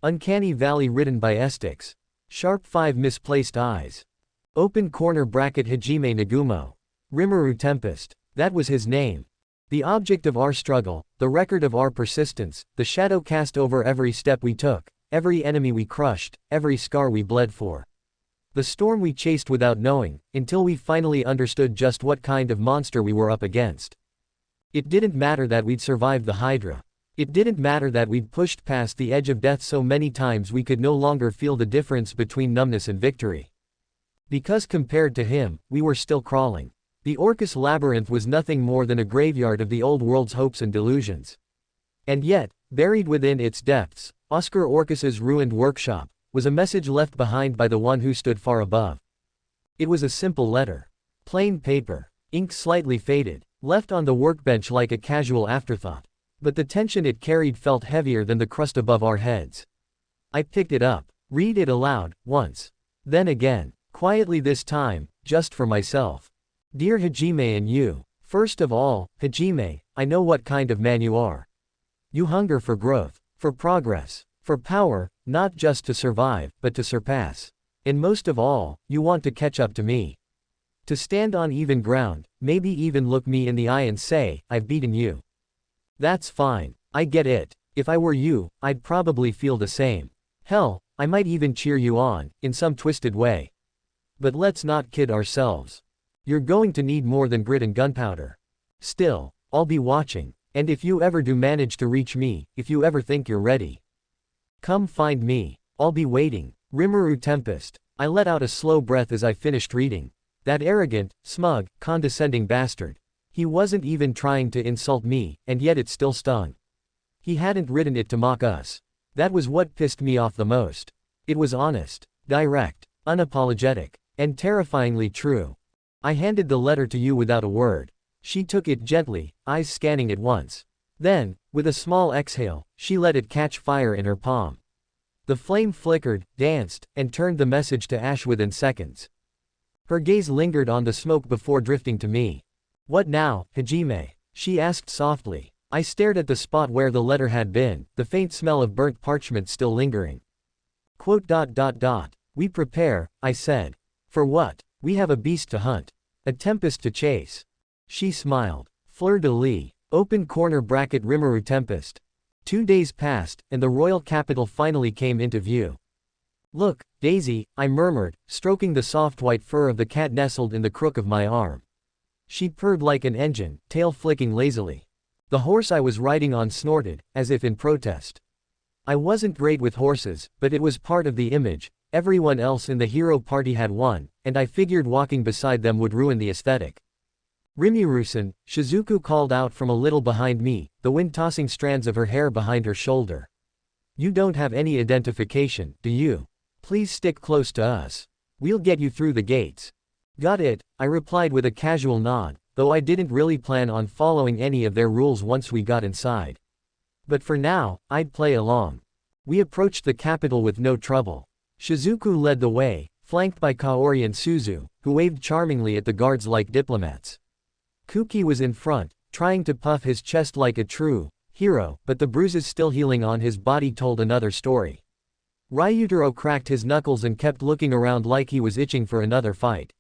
Uncanny Valley written by Aestics. Sharp 5 misplaced eyes. Open corner bracket Hajime Nagumo. Rimuru Tempest. That was his name. The object of our struggle, the record of our persistence, the shadow cast over every step we took, every enemy we crushed, every scar we bled for. The storm we chased without knowing, until we finally understood just what kind of monster we were up against. It didn't matter that we'd survived the Hydra. It didn't matter that we'd pushed past the edge of death so many times we could no longer feel the difference between numbness and victory. Because compared to him, we were still crawling. The Orcus Labyrinth was nothing more than a graveyard of the old world's hopes and delusions. And yet, buried within its depths, Oscar Orcus's ruined workshop, was a message left behind by the one who stood far above. It was a simple letter. Plain paper, ink slightly faded, left on the workbench like a casual afterthought. But the tension it carried felt heavier than the crust above our heads. I picked it up, read it aloud, once. Then again, quietly this time, just for myself. Dear Hajime and you, first of all, Hajime, I know what kind of man you are. You hunger for growth, for progress, for power, not just to survive, but to surpass. And most of all, you want to catch up to me. To stand on even ground, maybe even look me in the eye and say, I've beaten you. That's fine, I get it. If I were you, I'd probably feel the same. Hell, I might even cheer you on, in some twisted way. But let's not kid ourselves. You're going to need more than grit and gunpowder. Still, I'll be watching, and if you ever do manage to reach me, if you ever think you're ready, come find me. I'll be waiting. Rimuru Tempest. I let out a slow breath as I finished reading. That arrogant, smug, condescending bastard. He wasn't even trying to insult me, and yet it still stung. He hadn't written it to mock us. That was what pissed me off the most. It was honest, direct, unapologetic, and terrifyingly true. I handed the letter to you without a word. She took it gently, eyes scanning it once. Then, with a small exhale, she let it catch fire in her palm. The flame flickered, danced, and turned the message to ash within seconds. Her gaze lingered on the smoke before drifting to me. What now, Hajime? She asked softly. I stared at the spot where the letter had been, the faint smell of burnt parchment still lingering. We prepare, I said. For what? We have a beast to hunt. A tempest to chase. She smiled. Fleur-de-lis. Open corner bracket Rimuru Tempest. 2 days passed, and the royal capital finally came into view. Look, Daisy, I murmured, stroking the soft white fur of the cat nestled in the crook of my arm. She purred like an engine, tail flicking lazily. The horse I was riding on snorted, as if in protest. I wasn't great with horses, but it was part of the image. Everyone else in the hero party had one, and I figured walking beside them would ruin the aesthetic. Rimuru-san, Shizuku called out from a little behind me, the wind tossing strands of her hair behind her shoulder. You don't have any identification, do you? Please stick close to us. We'll get you through the gates. Got it, I replied with a casual nod, though I didn't really plan on following any of their rules once we got inside. But for now, I'd play along. We approached the capital with no trouble. Shizuku led the way, flanked by Kaori and Suzu, who waved charmingly at the guards like diplomats. Kuki was in front, trying to puff his chest like a true hero, but the bruises still healing on his body told another story. Ryutaro cracked his knuckles and kept looking around like he was itching for another fight.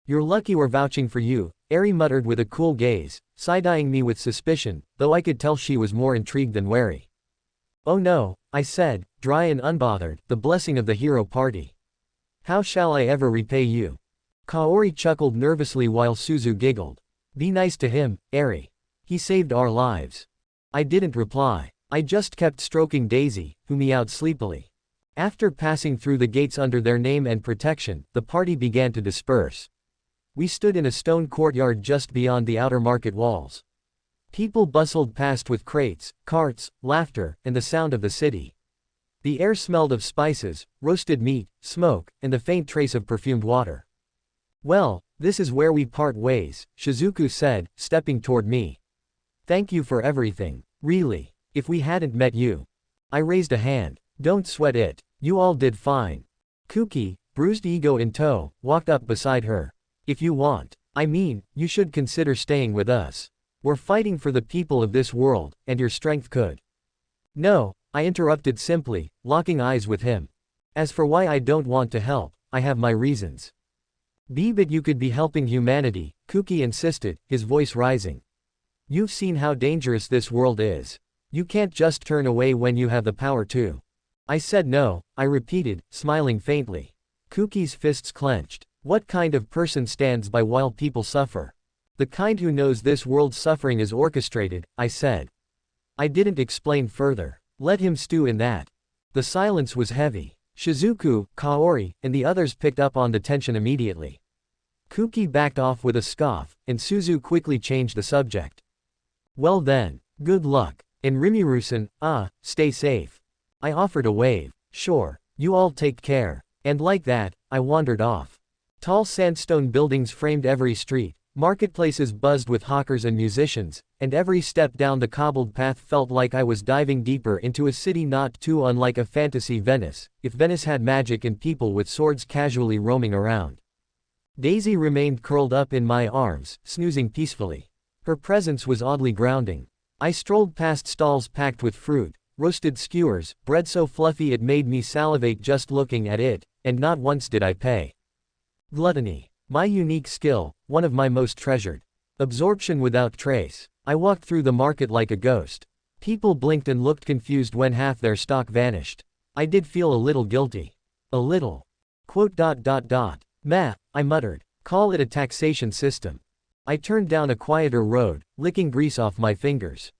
You're lucky we're vouching for you, Eri muttered with a cool gaze, side-eyeing me with suspicion, though I could tell she was more intrigued than wary. Oh no, I said, dry and unbothered, the blessing of the hero party. How shall I ever repay you? Kaori chuckled nervously while Suzu giggled. Be nice to him, Eri. He saved our lives. I didn't reply. I just kept stroking Daisy, who meowed sleepily. After passing through the gates under their name and protection, the party began to disperse. We stood in a stone courtyard just beyond the outer market walls. People bustled past with crates, carts, laughter, and the sound of the city. The air smelled of spices, roasted meat, smoke, and the faint trace of perfumed water. Well, this is where we part ways, Shizuku said, stepping toward me. Thank you for everything, really. If we hadn't met you. I raised a hand. Don't sweat it, you all did fine. Kuki, bruised ego in tow, walked up beside her. If you want, I mean, you should consider staying with us. We're fighting for the people of this world, and your strength could. No, I interrupted simply, locking eyes with him. As for why I don't want to help, I have my reasons. But you could be helping humanity, Kuki insisted, his voice rising. You've seen how dangerous this world is. You can't just turn away when you have the power to. I said no, I repeated, smiling faintly. Kuki's fists clenched. What kind of person stands by while people suffer? The kind who knows this world's suffering is orchestrated, I said. I didn't explain further. Let him stew in that. The silence was heavy. Shizuku, Kaori, and the others picked up on the tension immediately. Kuki backed off with a scoff, and Suzu quickly changed the subject. Well then, good luck. And Rimuru-san, stay safe. I offered a wave. Sure, you all take care. And like that, I wandered off. Tall sandstone buildings framed every street, marketplaces buzzed with hawkers and musicians, and every step down the cobbled path felt like I was diving deeper into a city not too unlike a fantasy Venice, if Venice had magic and people with swords casually roaming around. Daisy remained curled up in my arms, snoozing peacefully. Her presence was oddly grounding. I strolled past stalls packed with fruit, roasted skewers, bread so fluffy it made me salivate just looking at it, and not once did I pay. Gluttony. My unique skill, one of my most treasured. Absorption without trace. I walked through the market like a ghost. People blinked and looked confused when half their stock vanished. I did feel a little guilty. A little. Meh, I muttered. Call it a taxation system. I turned down a quieter road, licking grease off my fingers.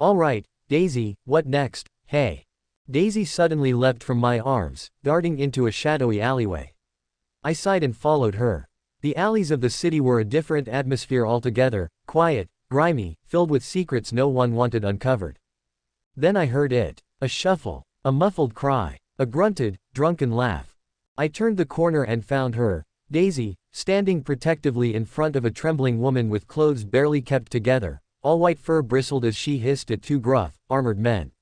All right, Daisy, what next? Hey. Daisy suddenly leapt from my arms, darting into a shadowy alleyway. I sighed and followed her. The alleys of the city were a different atmosphere altogether, quiet, grimy, filled with secrets no one wanted uncovered. Then I heard it. A shuffle. A muffled cry. A grunted, drunken laugh. I turned the corner and found her, Daisy, standing protectively in front of a trembling woman with clothes barely kept together. All white fur bristled as she hissed at two gruff, armored men.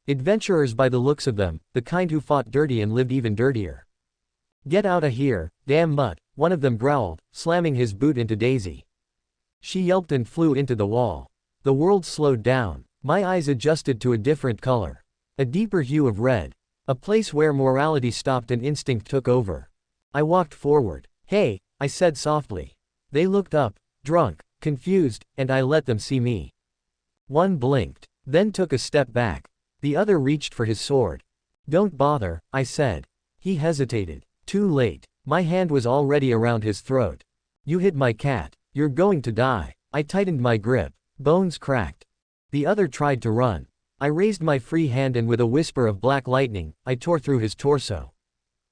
Adventurers by the looks of them, the kind who fought dirty and lived even dirtier. Get outta here, damn mutt, one of them growled, slamming his boot into Daisy. She yelped and flew into the wall. The world slowed down. My eyes adjusted to a different color. A deeper hue of red. A place where morality stopped and instinct took over. I walked forward. Hey, I said softly. They looked up, drunk, confused, and I let them see me. One blinked, then took a step back. The other reached for his sword. Don't bother, I said. He hesitated. Too late. My hand was already around his throat. You hit my cat. You're going to die. I tightened my grip. Bones cracked. The other tried to run. I raised my free hand and with a whisper of black lightning, I tore through his torso.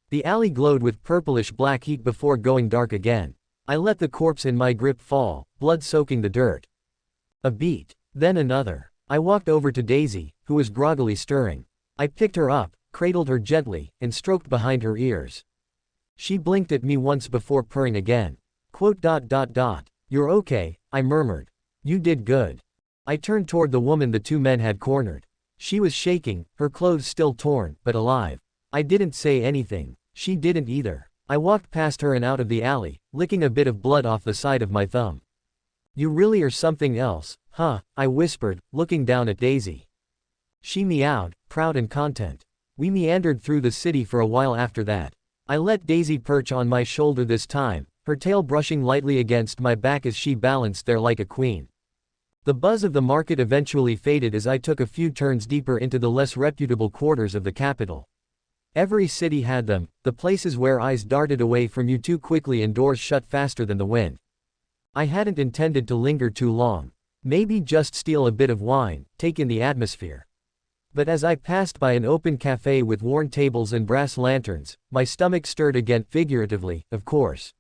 The alley glowed with purplish black heat before going dark again. I let the corpse in my grip fall, blood soaking the dirt. A beat. Then another. I walked over to Daisy, who was groggily stirring. I picked her up, cradled her gently, and stroked behind her ears. She blinked at me once before purring again. You're okay, I murmured. You did good. I turned toward the woman the two men had cornered. She was shaking, her clothes still torn, but alive. I didn't say anything. She didn't either. I walked past her and out of the alley, licking a bit of blood off the side of my thumb. You really are something else, huh? I whispered, looking down at Daisy. She meowed, proud and content. We meandered through the city for a while after that. I let Daisy perch on my shoulder this time, her tail brushing lightly against my back as she balanced there like a queen. The buzz of the market eventually faded as I took a few turns deeper into the less reputable quarters of the capital. Every city had them, the places where eyes darted away from you too quickly and doors shut faster than the wind. I hadn't intended to linger too long. Maybe just steal a bit of wine, take in the atmosphere. But as I passed by an open cafe with worn tables and brass lanterns, my stomach stirred again, figuratively, of course.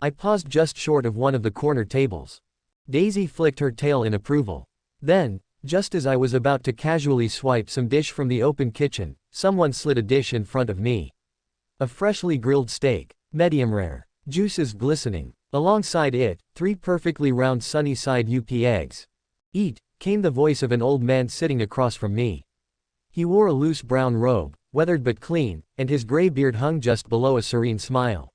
I paused just short of one of the corner tables. Daisy flicked her tail in approval. Then, just as I was about to casually swipe some dish from the open kitchen, someone slid a dish in front of me. A freshly grilled steak, medium rare, juices glistening. Alongside it, 3 perfectly round sunny-side UP eggs. Eat, came the voice of an old man sitting across from me. He wore a loose brown robe, weathered but clean, and his gray beard hung just below a serene smile.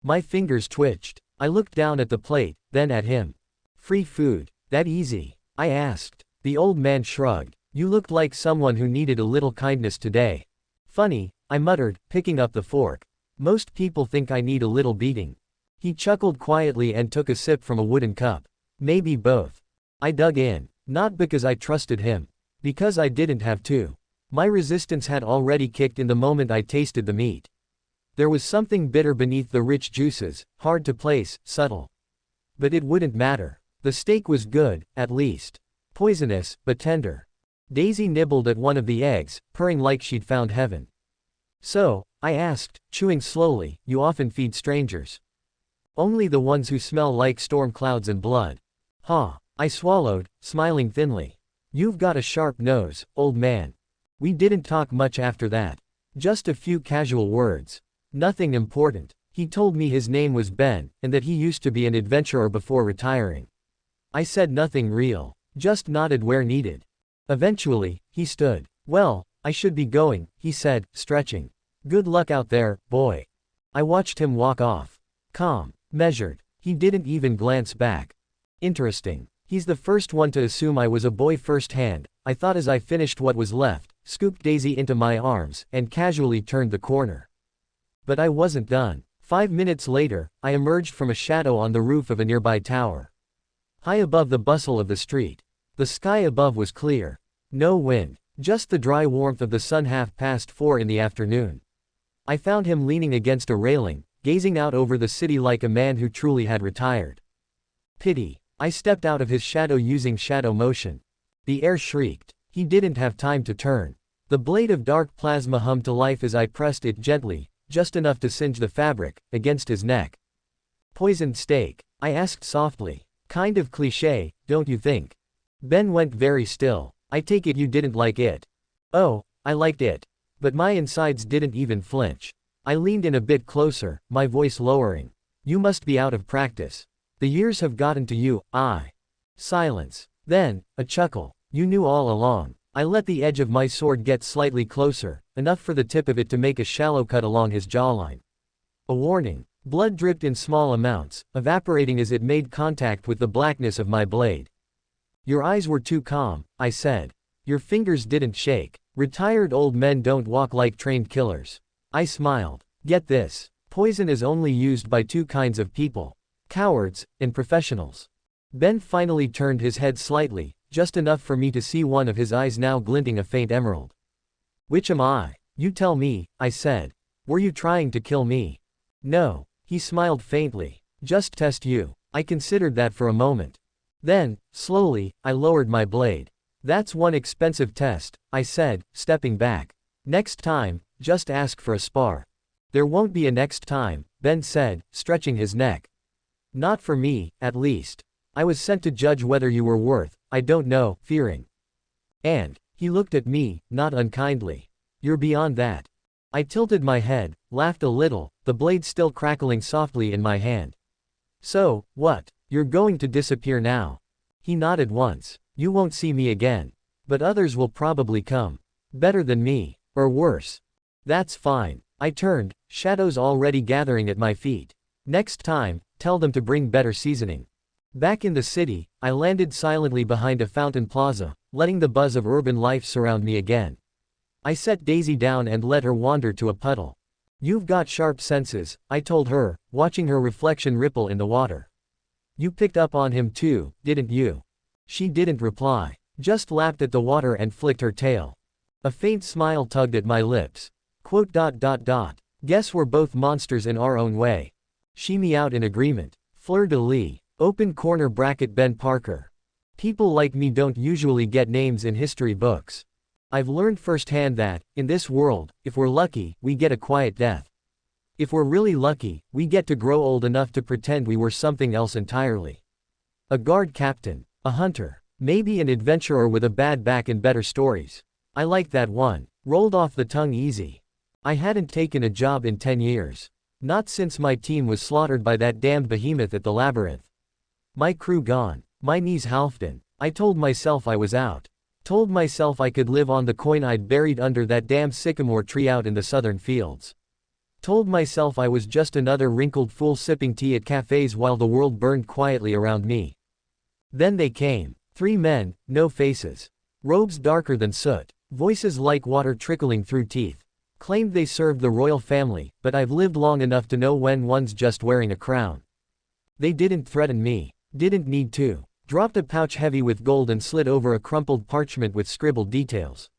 My fingers twitched. I looked down at the plate, then at him. Free food, that easy? I asked. The old man shrugged. You looked like someone who needed a little kindness today. Funny, I muttered, picking up the fork. Most people think I need a little beating. He chuckled quietly and took a sip from a wooden cup. Maybe both. I dug in. Not because I trusted him. Because I didn't have to. My resistance had already kicked in the moment I tasted the meat. There was something bitter beneath the rich juices, hard to place, subtle. But it wouldn't matter. The steak was good, at least. Poisonous, but tender. Daisy nibbled at one of the eggs, purring like she'd found heaven. So, I asked, chewing slowly, you often feed strangers. Only the ones who smell like storm clouds and blood. Huh. I swallowed, smiling thinly. You've got a sharp nose, old man. We didn't talk much after that. Just a few casual words. Nothing important. He told me his name was Ben, and that he used to be an adventurer before retiring. I said nothing real. Just nodded where needed. Eventually, he stood. Well, I should be going, he said, stretching. Good luck out there, boy. I watched him walk off. Calm. Measured. He didn't even glance back. Interesting. He's the first one to assume I was a boy firsthand, I thought as I finished what was left, scooped Daisy into my arms, and casually turned the corner. But I wasn't done. 5 minutes later, I emerged from a shadow on the roof of a nearby tower. High above the bustle of the street. The sky above was clear. No wind. Just the dry warmth of the sun 4:30 in the afternoon. I found him leaning against a railing, gazing out over the city like a man who truly had retired. Pity. I stepped out of his shadow using shadow motion. The air shrieked. He didn't have time to turn. The blade of dark plasma hummed to life as I pressed it gently, just enough to singe the fabric, against his neck. Poisoned steak? I asked softly. Kind of cliché, don't you think? Ben went very still. I take it you didn't like it. Oh, I liked it. But my insides didn't even flinch. I leaned in a bit closer, my voice lowering. You must be out of practice. The years have gotten to you. Silence. Then, a chuckle. You knew all along. I let the edge of my sword get slightly closer, enough for the tip of it to make a shallow cut along his jawline. A warning. Blood dripped in small amounts, evaporating as it made contact with the blackness of my blade. Your eyes were too calm, I said. Your fingers didn't shake. Retired old men don't walk like trained killers. I smiled. Get this. Poison is only used by two kinds of people. Cowards, and professionals. Ben finally turned his head slightly, just enough for me to see one of his eyes now glinting a faint emerald. Which am I? You tell me, I said. Were you trying to kill me? No. He smiled faintly. Just test you. I considered that for a moment. Then, slowly, I lowered my blade. That's one expensive test, I said, stepping back. Next time, just ask for a spar. There won't be a next time, Ben said, stretching his neck. Not for me, at least. I was sent to judge whether you were worth, I don't know, fearing. And, he looked at me, not unkindly. You're beyond that. I tilted my head, laughed a little, the blade still crackling softly in my hand. So, what? You're going to disappear now. He nodded once. You won't see me again. But others will probably come. Better than me. Or worse. That's fine. I turned, shadows already gathering at my feet. Next time, tell them to bring better seasoning. Back in the city, I landed silently behind a fountain plaza, letting the buzz of urban life surround me again. I set Daisy down and let her wander to a puddle. You've got sharp senses, I told her, watching her reflection ripple in the water. You picked up on him too, didn't you? She didn't reply, just lapped at the water and flicked her tail. A faint smile tugged at my lips. Guess we're both monsters in our own way. She meowed in agreement. Fleur-de-lis. Open corner bracket Ben Parker. People like me don't usually get names in history books. I've learned firsthand that, in this world, if we're lucky, we get a quiet death. If we're really lucky, we get to grow old enough to pretend we were something else entirely. A guard captain. A hunter. Maybe an adventurer with a bad back and better stories. I liked that one. Rolled off the tongue easy. I hadn't taken a job in 10 years. Not since my team was slaughtered by that damned behemoth at the labyrinth. My crew gone. My knees halved in. I told myself I was out. Told myself I could live on the coin I'd buried under that damn sycamore tree out in the southern fields. Told myself I was just another wrinkled fool sipping tea at cafes while the world burned quietly around me. Then they came. 3 men, no faces. Robes darker than soot, voices like water trickling through teeth. Claimed they served the royal family, but I've lived long enough to know when one's just wearing a crown. They didn't threaten me. Didn't need to. Dropped a pouch heavy with gold and slid over a crumpled parchment with scribbled details.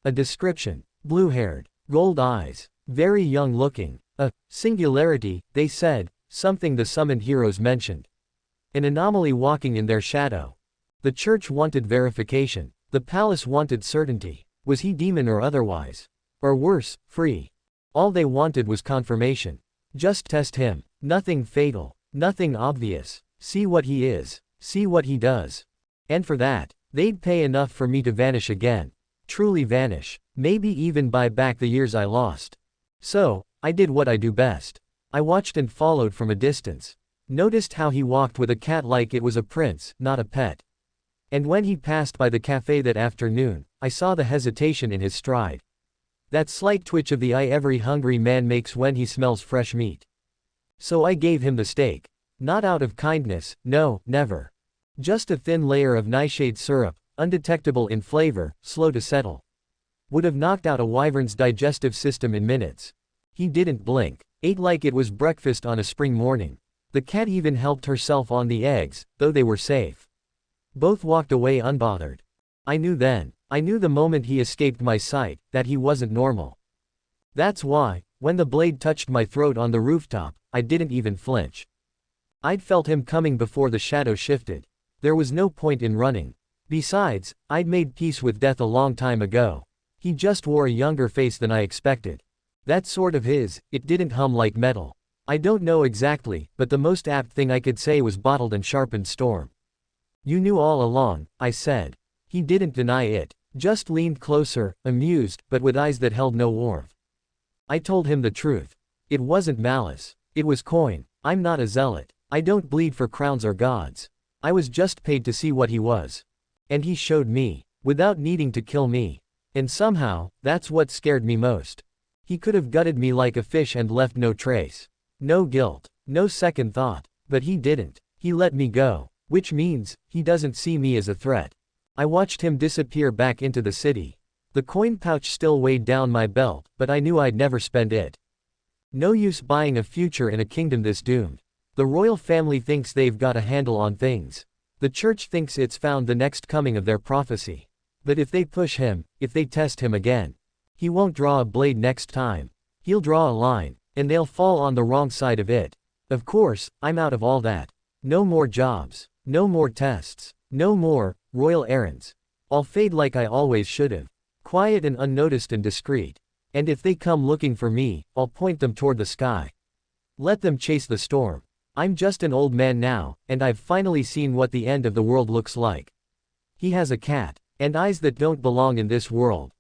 A description. Blue-haired. Gold eyes. Very young looking. A singularity, they said, something the summoned heroes mentioned. An anomaly walking in their shadow. The church wanted verification. The palace wanted certainty. Was he demon or otherwise? Or worse, free. All they wanted was confirmation. Just test him. Nothing fatal. Nothing obvious. See what he is. See what he does. And for that, they'd pay enough for me to vanish again. Truly vanish. Maybe even buy back the years I lost. So, I did what I do best. I watched and followed from a distance. Noticed how he walked with a cat like it was a prince, not a pet. And when he passed by the cafe that afternoon, I saw the hesitation in his stride. That slight twitch of the eye every hungry man makes when he smells fresh meat. So I gave him the steak. Not out of kindness, no, never. Just a thin layer of nightshade syrup, undetectable in flavor, slow to settle. Would have knocked out a wyvern's digestive system in minutes. He didn't blink. Ate like it was breakfast on a spring morning. The cat even helped herself on the eggs, though they were safe. Both walked away unbothered. I knew then. I knew the moment he escaped my sight, that he wasn't normal. That's why, when the blade touched my throat on the rooftop, I didn't even flinch. I'd felt him coming before the shadow shifted. There was no point in running. Besides, I'd made peace with death a long time ago. He just wore a younger face than I expected. That sort of his, it didn't hum like metal. I don't know exactly, but the most apt thing I could say was bottled and sharpened storm. You knew all along, I said. He didn't deny it, just leaned closer, amused, but with eyes that held no warmth. I told him the truth. It wasn't malice. It was coin. I'm not a zealot. I don't bleed for crowns or gods. I was just paid to see what he was. And he showed me, without needing to kill me. And somehow, that's what scared me most. He could have gutted me like a fish and left no trace. No guilt. No second thought. But he didn't. He let me go. Which means, he doesn't see me as a threat. I watched him disappear back into the city. The coin pouch still weighed down my belt, but I knew I'd never spend it. No use buying a future in a kingdom this doomed. The royal family thinks they've got a handle on things. The church thinks it's found the next coming of their prophecy. But if they push him, if they test him again, he won't draw a blade next time. He'll draw a line, and they'll fall on the wrong side of it. Of course, I'm out of all that. No more jobs. No more tests. No more royal errands. I'll fade like I always should have. Quiet and unnoticed and discreet. And if they come looking for me, I'll point them toward the sky. Let them chase the storm. I'm just an old man now, and I've finally seen what the end of the world looks like. He has a cat, and eyes that don't belong in this world.